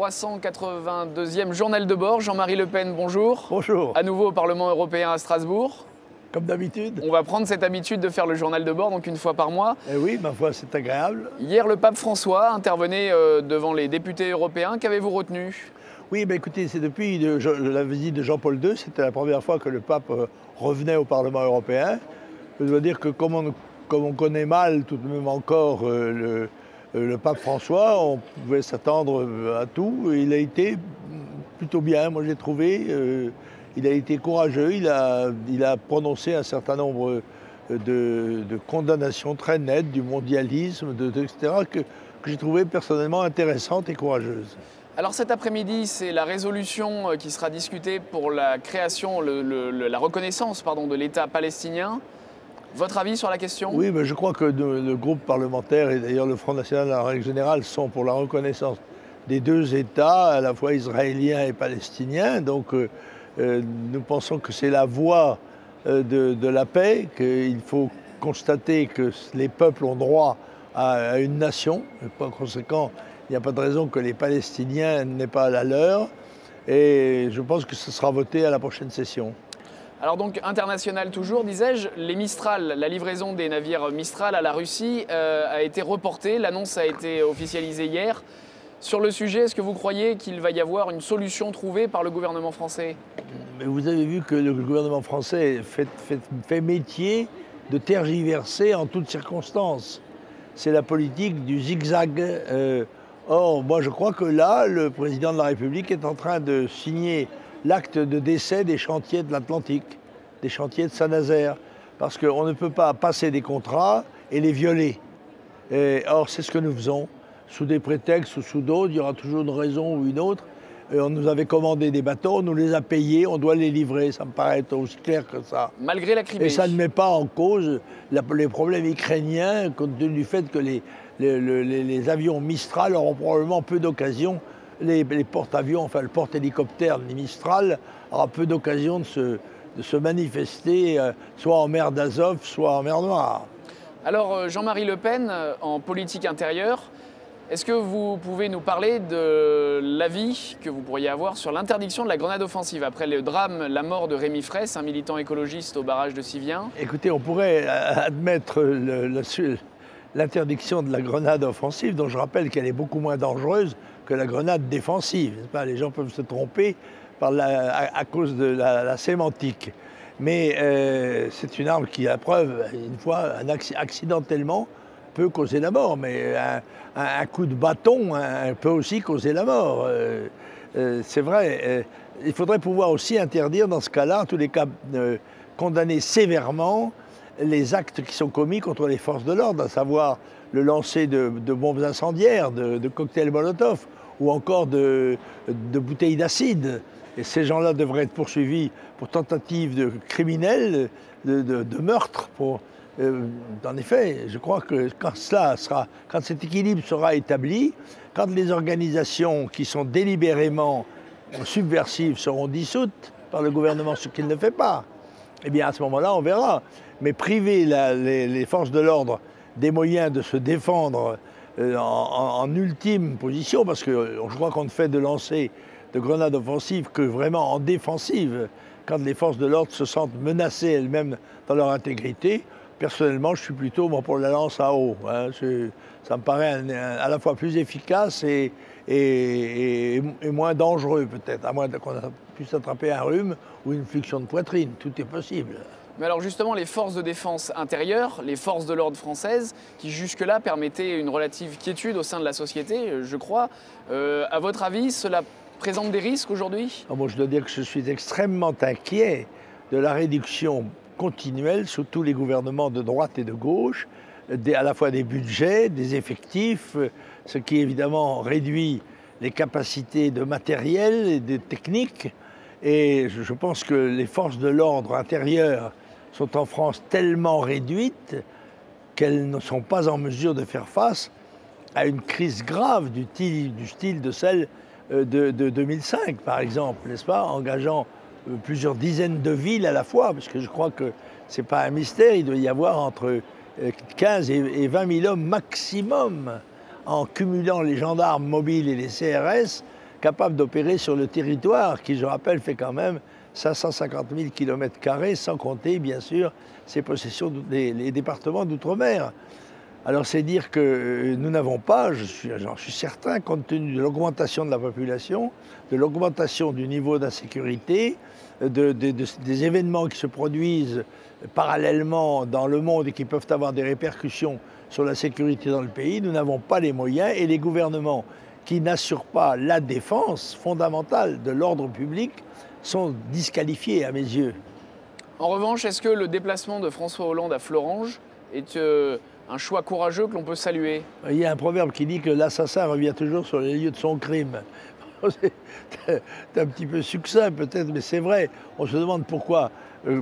382e journal de bord. Jean-Marie Le Pen, bonjour. Bonjour. À nouveau au Parlement européen à Strasbourg. Comme d'habitude. On va prendre cette habitude de faire le journal de bord, donc une fois par mois. Eh oui, ma foi, c'est agréable. Hier, le pape François intervenait devant les députés européens. Qu'avez-vous retenu? Oui, écoutez, c'est depuis la visite de Jean-Paul II, c'était la première fois que le pape revenait au Parlement européen. Je dois dire que comme on connaît mal tout de même encore le pape François, on pouvait s'attendre à tout. Il a été plutôt bien, moi j'ai trouvé. Il a été courageux, il a prononcé un certain nombre de condamnations très nettes du mondialisme, etc., que j'ai trouvé personnellement intéressantes et courageuses. Alors cet après-midi, c'est la résolution qui sera discutée pour la création, la reconnaissance de l'État palestinien. Votre avis sur la question? Oui, mais je crois que le groupe parlementaire et d'ailleurs le Front National en règle générale sont pour la reconnaissance des deux États, à la fois israéliens et palestiniens. Donc nous pensons que c'est la voie de la paix, qu'il faut constater que les peuples ont droit à une nation. Et par conséquent, il n'y a pas de raison que les Palestiniens n'aient pas la leur. Et je pense que ce sera voté à la prochaine session. Alors donc international toujours, disais-je, les Mistral, la livraison des navires Mistral à la Russie a été reportée. L'annonce a été officialisée hier. Sur le sujet, est-ce que vous croyez qu'il va y avoir une solution trouvée par le gouvernement français? Mais vous avez vu que le gouvernement français fait métier de tergiverser en toutes circonstances. C'est la politique du zigzag. Or, moi je crois que là, le président de la République est en train de signer l'acte de décès des chantiers de l'Atlantique, des chantiers de Saint-Nazaire, parce qu'on ne peut pas passer des contrats et les violer. Or, c'est ce que nous faisons. Sous des prétextes ou sous d'autres, il y aura toujours une raison ou une autre. On nous avait commandé des bateaux, on nous les a payés, on doit les livrer. Ça me paraît être aussi clair que ça. Malgré la Crimée. Et ça ne met pas en cause les problèmes ukrainiens, compte tenu du fait que les avions Mistral auront probablement peu d'occasion. Les porte-avions, enfin le porte-hélicoptère Mistral aura peu d'occasion de se manifester, soit en mer d'Azov, soit en mer Noire. Alors Jean-Marie Le Pen, en politique intérieure, est-ce que vous pouvez nous parler de l'avis que vous pourriez avoir sur l'interdiction de la grenade offensive après le drame, la mort de Rémi Fraisse, un militant écologiste au barrage de Sivien? Écoutez, on pourrait admettre l'interdiction de la grenade offensive, dont je rappelle qu'elle est beaucoup moins dangereuse que la grenade défensive. Les gens peuvent se tromper à cause de la sémantique. Mais c'est une arme qui, à preuve, une fois, accidentellement, peut causer la mort. Mais un coup de bâton peut aussi causer la mort. C'est vrai. Il faudrait pouvoir aussi interdire, dans ce cas-là, en tous les cas, condamner sévèrement les actes qui sont commis contre les forces de l'ordre, à savoir le lancer de bombes incendiaires, de cocktails Molotov, ou encore de bouteilles d'acide. Et ces gens-là devraient être poursuivis pour tentative de criminelle, de meurtre. En effet, je crois que quand cet équilibre sera établi, quand les organisations qui sont délibérément subversives seront dissoutes par le gouvernement, ce qu'il ne fait pas, eh bien à ce moment-là, on verra. Mais priver les forces de l'ordre des moyens de se défendre en ultime position, parce que je crois qu'on ne fait de lancer de grenades offensives que vraiment en défensive, quand les forces de l'ordre se sentent menacées elles-mêmes dans leur intégrité. Personnellement, je suis plutôt pour la lance à eau. Ça me paraît à la fois plus efficace et moins dangereux peut-être, à moins qu'on puisse attraper un rhume ou une fluxion de poitrine. Tout est possible. Mais alors justement, les forces de défense intérieure, les forces de l'ordre françaises, qui jusque-là permettaient une relative quiétude au sein de la société, je crois, à votre avis, cela présente des risques aujourd'hui? Moi, je dois dire que je suis extrêmement inquiet de la réduction continuelle sous tous les gouvernements de droite et de gauche, à la fois des budgets, des effectifs, ce qui évidemment réduit les capacités de matériel et de technique. Et je pense que les forces de l'ordre intérieur sont en France tellement réduites qu'elles ne sont pas en mesure de faire face à une crise grave du style de celle de 2005, par exemple, n'est-ce pas, engageant plusieurs dizaines de villes à la fois, parce que je crois que ce n'est pas un mystère, il doit y avoir entre 15 et 20 000 hommes maximum, en cumulant les gendarmes mobiles et les CRS, capable d'opérer sur le territoire, qui, je rappelle, fait quand même 550 000 km², sans compter, bien sûr, ses possessions les départements d'outre-mer. Alors c'est dire que nous n'avons pas, j'en suis certain, compte tenu de l'augmentation de la population, de l'augmentation du niveau d'insécurité, des événements qui se produisent parallèlement dans le monde et qui peuvent avoir des répercussions sur la sécurité dans le pays, nous n'avons pas les moyens et les gouvernements qui n'assurent pas la défense fondamentale de l'ordre public sont disqualifiés à mes yeux. En revanche, est-ce que le déplacement de François Hollande à Florange est un choix courageux que l'on peut saluer? Il y a un proverbe qui dit que l'assassin revient toujours sur les lieux de son crime. C'est un petit peu succinct peut-être, mais c'est vrai. On se demande pourquoi,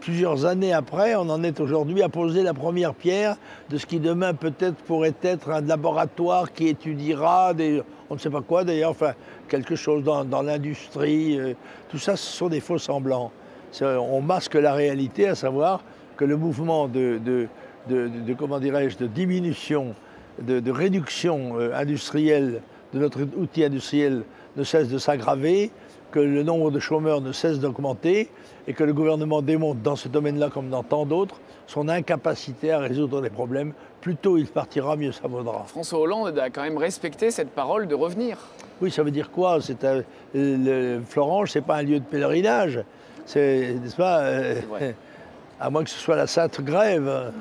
plusieurs années après, on en est aujourd'hui à poser la première pierre de ce qui demain peut-être pourrait être un laboratoire qui étudiera on ne sait pas quoi d'ailleurs, enfin quelque chose dans l'industrie. Tout ça, ce sont des faux semblants. On masque la réalité, à savoir que le mouvement comment dirais-je, de diminution, de réduction industrielle de notre outil industriel ne cesse de s'aggraver, que le nombre de chômeurs ne cesse d'augmenter et que le gouvernement démontre dans ce domaine-là comme dans tant d'autres son incapacité à résoudre les problèmes. Plus tôt il partira, mieux ça vaudra. François Hollande a quand même respecté cette parole de revenir. Oui, ça veut dire quoi? Florange, c'est pas un lieu de pèlerinage, n'est-ce pas à moins que ce soit la Sainte Grève.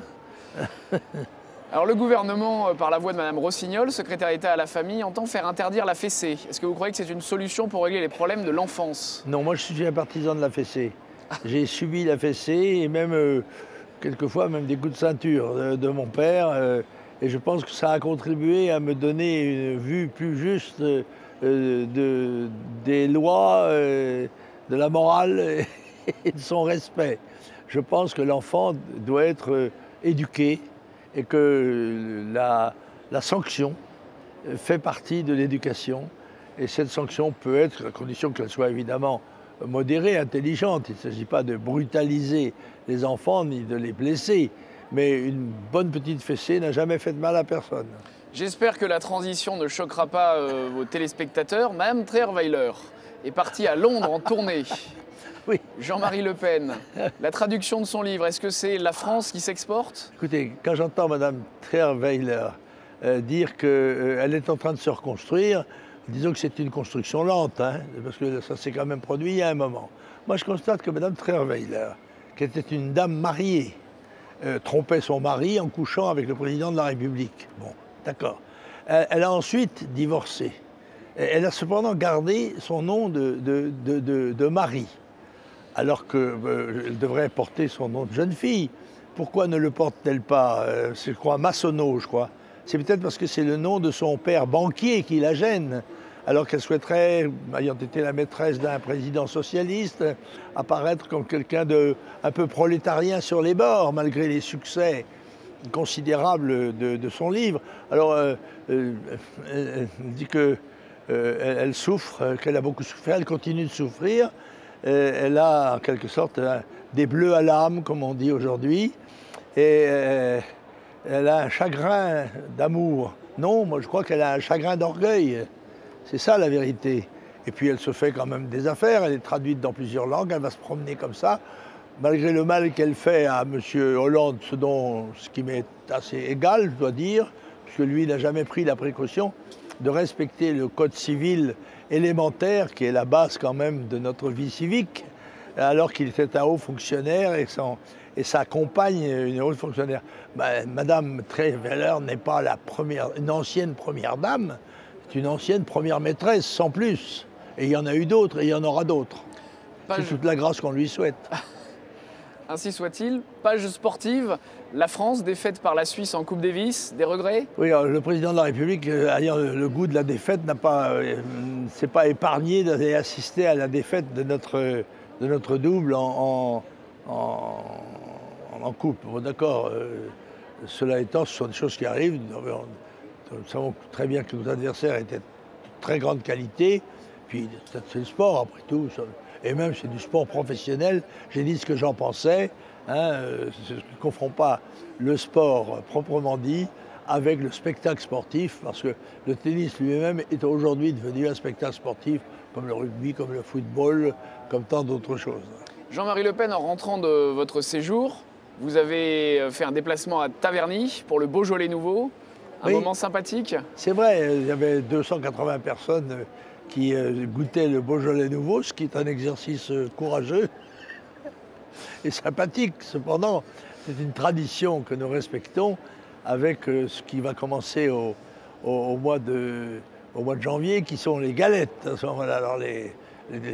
Alors le gouvernement, par la voix de Mme Rossignol, secrétaire d'État à la famille, entend faire interdire la fessée. Est-ce que vous croyez que c'est une solution pour régler les problèmes de l'enfance? Non, moi je suis un partisan de la fessée. J'ai subi la fessée et même quelquefois même des coups de ceinture de mon père. Et je pense que ça a contribué à me donner une vue plus juste des lois, de la morale et de son respect. Je pense que l'enfant doit être éduqué et que la sanction fait partie de l'éducation. Et cette sanction peut être, à condition qu'elle soit évidemment modérée, intelligente. Il ne s'agit pas de brutaliser les enfants ni de les blesser. Mais une bonne petite fessée n'a jamais fait de mal à personne. J'espère que la transition ne choquera pas vos téléspectateurs. Mme Trierweiler est partie à Londres en tournée. Oui. Jean-Marie Le Pen, la traduction de son livre, est-ce que c'est la France qui s'exporte? Écoutez, quand j'entends Mme Trierweiler dire qu'elle est en train de se reconstruire, disons que c'est une construction lente, hein, parce que ça s'est quand même produit il y a un moment. Moi, je constate que Mme Trierweiler, qui était une dame mariée, trompait son mari en couchant avec le président de la République. Bon, d'accord. Elle a ensuite divorcé. Elle a cependant gardé son nom de mari, alors qu'elle devrait porter son nom de jeune fille. Pourquoi ne le porte-t-elle pas je crois, Massonneau, je crois. C'est peut-être parce que c'est le nom de son père banquier qui la gêne, alors qu'elle souhaiterait, ayant été la maîtresse d'un président socialiste, apparaître comme quelqu'un un peu prolétarien sur les bords, malgré les succès considérables de son livre. Alors, elle dit qu'elle souffre, qu'elle a beaucoup souffert, elle continue de souffrir. Elle a en quelque sorte des bleus à l'âme, comme on dit aujourd'hui, et elle a un chagrin d'amour. Non, moi je crois qu'elle a un chagrin d'orgueil. C'est ça la vérité. Et puis elle se fait quand même des affaires, elle est traduite dans plusieurs langues, elle va se promener comme ça, malgré le mal qu'elle fait à M. Hollande, ce qui m'est assez égal, je dois dire, puisque lui n'a jamais pris la précaution de respecter le code civil élémentaire, qui est la base quand même de notre vie civique, alors qu'il était un haut fonctionnaire et sa compagne une haute fonctionnaire. Madame Trierweiler n'est pas une ancienne première dame, c'est une ancienne première maîtresse, sans plus. Et il y en a eu d'autres, et il y en aura d'autres. C'est toute la grâce qu'on lui souhaite. Ainsi soit-il. Page sportive, la France défaite par la Suisse en Coupe Davis, des regrets? Oui, alors, le président de la République, ayant le goût de la défaite, s'est pas épargné d'aller assister à la défaite de notre double en coupe. Bon, d'accord, cela étant, ce sont des choses qui arrivent. Nous savons très bien que nos adversaires étaient de très grande qualité. Puis c'est le sport, après tout. Et même c'est du sport professionnel. J'ai dit ce que j'en pensais. Hein, je ne confonds pas le sport proprement dit avec le spectacle sportif, parce que le tennis lui-même est aujourd'hui devenu un spectacle sportif comme le rugby, comme le football, comme tant d'autres choses. Jean-Marie Le Pen, en rentrant de votre séjour, vous avez fait un déplacement à Taverny pour le Beaujolais nouveau. Un moment sympathique. C'est vrai, il y avait 280 personnes qui goûtaient le Beaujolais nouveau, ce qui est un exercice courageux et sympathique. Cependant, c'est une tradition que nous respectons avec ce qui va commencer au mois de janvier, qui sont les galettes. Alors les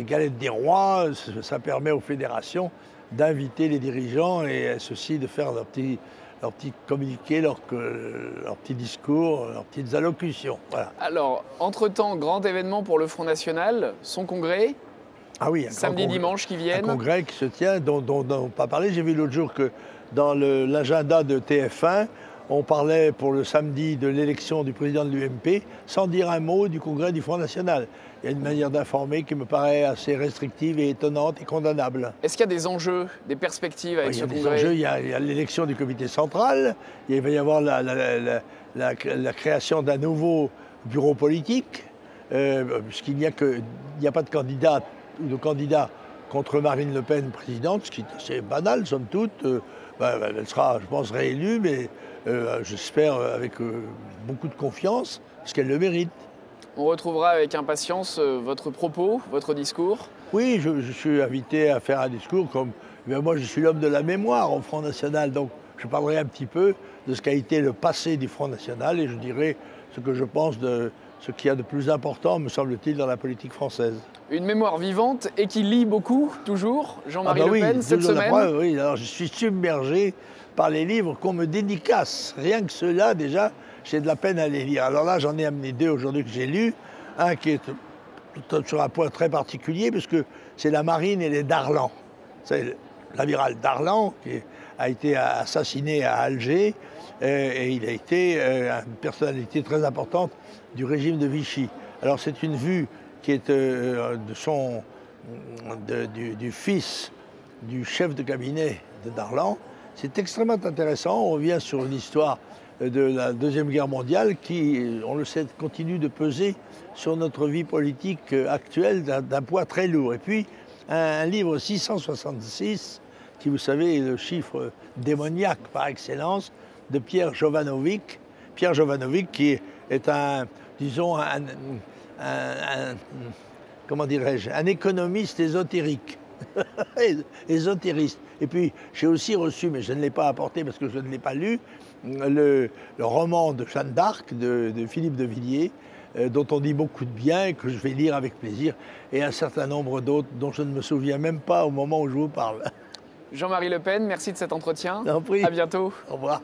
galettes des rois, ça permet aux fédérations d'inviter les dirigeants et ceux-ci de faire leur petit communiqué, leur petit discours, leurs petites allocutions. Voilà. Alors, entre-temps, grand événement pour le Front National, son congrès. Ah oui, samedi, dimanche qui viennent. Un congrès qui se tient, dont on n'a pas parlé. J'ai vu l'autre jour que dans l'agenda de TF1, on parlait pour le samedi de l'élection du président de l'UMP, sans dire un mot du congrès du Front National. Il y a une manière d'informer qui me paraît assez restrictive et étonnante et condamnable. Est-ce qu'il y a des enjeux, des perspectives avec ce congrès ? Il y a l'élection du comité central, il va y avoir la création d'un nouveau bureau politique, puisqu'il n'y a pas de candidat ou de candidat contre Marine Le Pen présidente, ce qui est assez banal, somme toute. Elle sera, je pense, réélue, mais j'espère avec beaucoup de confiance, parce qu'elle le mérite. On retrouvera avec impatience votre propos, votre discours. Oui, je suis invité à faire un discours comme... moi, je suis l'homme de la mémoire au Front National, donc je parlerai un petit peu de ce qu'a été le passé du Front National et je dirai ce que je pense de ce qu'il y a de plus important, me semble-t-il, dans la politique française. Une mémoire vivante et qui lit beaucoup, toujours, Jean-Marie Le Pen, cette semaine. Oui, alors je suis submergé par les livres qu'on me dédicace. Rien que ceux-là, déjà, j'ai de la peine à les lire. Alors là, j'en ai amené deux aujourd'hui que j'ai lus. Un qui est sur un point très particulier, parce que c'est la marine et les Darlan. C'est l'amiral Darlan qui a été assassiné à Alger et il a été une personnalité très importante du régime de Vichy. Alors c'est une vue qui est du fils du chef de cabinet de Darlan. C'est extrêmement intéressant. On revient sur l'histoire de la Deuxième Guerre mondiale qui, on le sait, continue de peser sur notre vie politique actuelle d'un poids très lourd. Et puis, un livre 666, qui, vous savez, est le chiffre démoniaque par excellence, de Pierre Jovanovic. Pierre Jovanovic qui est disons, comment dirais-je, un économiste ésotérique. Ésotériste. Et puis, j'ai aussi reçu, mais je ne l'ai pas apporté parce que je ne l'ai pas lu, le roman de Jeanne d'Arc de Philippe de Villiers, dont on dit beaucoup de bien et que je vais lire avec plaisir, et un certain nombre d'autres dont je ne me souviens même pas au moment où je vous parle. Jean-Marie Le Pen, merci de cet entretien. Je vous en prie. À bientôt. Au revoir.